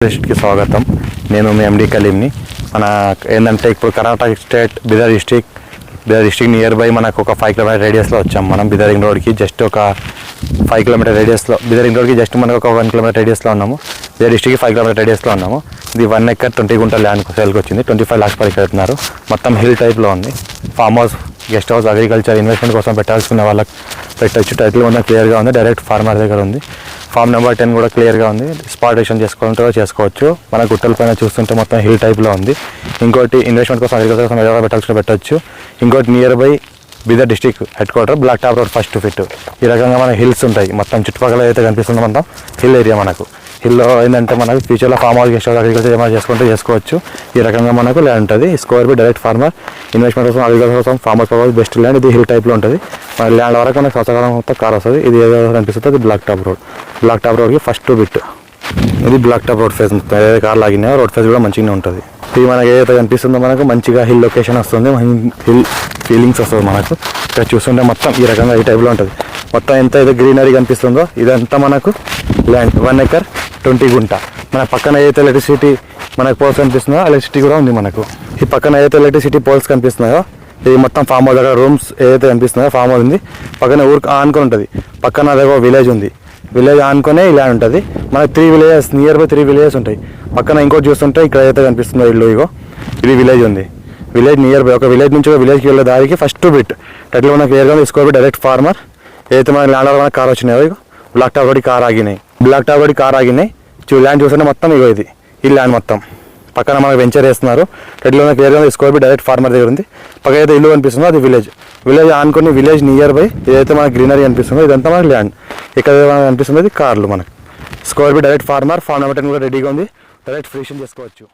కి స్వాగతం. నేను మీ ఎండి కలీంని. మన ఏంటంటే ఇప్పుడు Karnataka state Bidar district near by మనకు ఒక 5 కిలోమీటర్ రేడియస్లో వచ్చాం. మనం బీదర్ రింగ్ రోడ్కి జస్ట్ ఒక 5 కిలోమీటర్ రేడియస్లో, బీదర్ రింగ్ రోడ్కి జస్ట్ మనకు ఒక 1 కిలోమీటర్ రేడియస్లో ఉన్నాము. బీదర్ డిస్ట్రిక్ట్కి 5 కిలోమీటర్ రేడియస్లో ఉన్నాము. ఇది 1 ఎకర్ 20 గుంటల ల్యాండ్ సేల్కి వచ్చింది. 25 lakhs పైకి పెడుతున్నారు. మొత్తం హిల్ టైప్లో ఉంది. Form house, guest house, agriculture investment కోసం పెట్టాల్సిన వాళ్ళకి పెట్టచ్చు. టైటిల్ మొత్తం క్లియర్గా ఉంది. డైరెక్ట్ ఫార్మర్ దగ్గర ఉంది. ఫామ్ నెంబర్ 10 కూడా క్లియర్గా ఉంది. స్పాటేషన్ చేసుకోవాలంటే చేసుకోవచ్చు. మన గుట్టల పైన చూస్తుంటే మొత్తం హిల్ టైప్లో ఉంది. ఇంకోటి ఇన్వెస్ట్మెంట్ కోసం అగ్రికల్చర్ కోసం ఎవరైనా పెట్టాల్సిన పెట్టచ్చు. ఇంకోటి nearby Bidar district head quarter black top road first fit. ఈ రకంగా మన హిల్స్ ఉంటాయి. మొత్తం చుట్టుపక్కల అయితే కనిపిస్తుందో మొత్తం హిల్ ఏరియా. మనకు హిల్లో ఏంటంటే మనకు ఫ్యూచర్లో farm house, guest house, agriculture ఏమైనా చేసుకుంటే చేసుకోవచ్చు. ఈ రకంగా మనకు ల్యాండ్ ఉంటుంది. Square by direct farmer, investment కోసం, అగ్రికల్చర్ కోసం, farm house purpose best land. ఇది హిల్ టైప్లో ఉంటుంది. మన ల్యాండ్ వరకు మనకు సంవత్సరం మొత్తం కార్ వస్తుంది. ఇది ఏదో కనిపిస్తుంది, అది బ్లాక్ టాప్ రోడ్కి ఫస్ట్ బిట్. ఇది బ్లాక్ టాప్ రోడ్ ఫేస్. మొత్తం ఏదైతే కార్ లాగినా రోడ్ ఫేస్ కూడా మంచిగానే ఉంటుంది. ఇది మనకి ఏదైతే కనిపిస్తుందో మనకు మంచిగా హిల్ లొకేషన్ వస్తుంది. హిల్ ఫీలింగ్స్ వస్తుంది మనకు. ఇక్కడ చూస్తుంటే మొత్తం ఈ రకంగా ఈ టైప్లో ఉంటుంది. మొత్తం ఎంత అయితే గ్రీనరీ కనిపిస్తుందో ఇదంతా మనకు ల్యాండ్ 1 ఎకర్ 20 గుంట. మన పక్కన ఏదైతే ఎలక్ట్రిసిటీ మనకు పోల్స్ కనిపిస్తుందో ఎలక్ట్రిసిటీ కూడా ఉంది మనకు. ఈ పక్కన ఏదైతే ఎలక్ట్రిసిటీ పోల్స్ కనిపిస్తున్నాయో ఇది మొత్తం ఫామ్ హౌస్. దగ్గర రూమ్స్ ఏదైతే కనిపిస్తున్నాయో ఫామ్ హౌస్ ఉంది. పక్కన ఊరికి ఆనుకొని ఉంటుంది. పక్కన అదే విలేజ్ ఉంది. విలేజ్ ఆనుకొనే ఈ ల్యాండ్ ఉంటుంది. మనకు 3 విలేజెస్, నియర్ బై 3 విలేజెస్ ఉంటాయి. పక్కన ఇంకోటి చూస్తుంటే ఇక్కడ ఏదైతే కనిపిస్తుందో ఇల్లు, ఇగో ఇది విలేజ్ ఉంది. విలేజ్ నియర్ బై ఒక విలేజ్ నుంచి ఒక విలేజ్కి వెళ్ళే దారికి ఫస్ట్ బిట్. టైటిల్ మనకు క్లియర్గా తీసుకోవాలి. Direct farmer. ఏదైతే మన ల్యాండ్ మనకు కార్ వచ్చినాయో ఇగో బ్లాక్ టాప్ రోడ్కి కార్ ఆగినాయి. ల్యాండ్ చూస్తుంటే మొత్తం ఇగో ఇది ఈ ల్యాండ్ మొత్తం పక్కన మనకు వెంచర్ వేస్తున్నారు. టైటిల్ మనకు క్లియర్గా తీసుకోవాలి. డైరెక్ట్ ఫార్మర్ దగ్గర ఉంది. పక్కన ఏదైతే ఇల్లు కనిపిస్తుందో అది విలేజ్ ఆనుకొని విలేజ్ నియర్ బై ఏదైతే మనకు గ్రీనరీ అనిపిస్తుందో ఇదంతా మనకు ల్యాండ్. ఇక్కడ మనకు అనిపిస్తుంది అది కార్లు. మనకు square by direct farmer. Farm number 10 కూడా రెడీగా ఉంది. డైరెక్ట్ ఫ్రీషన్ చేసుకోవచ్చు.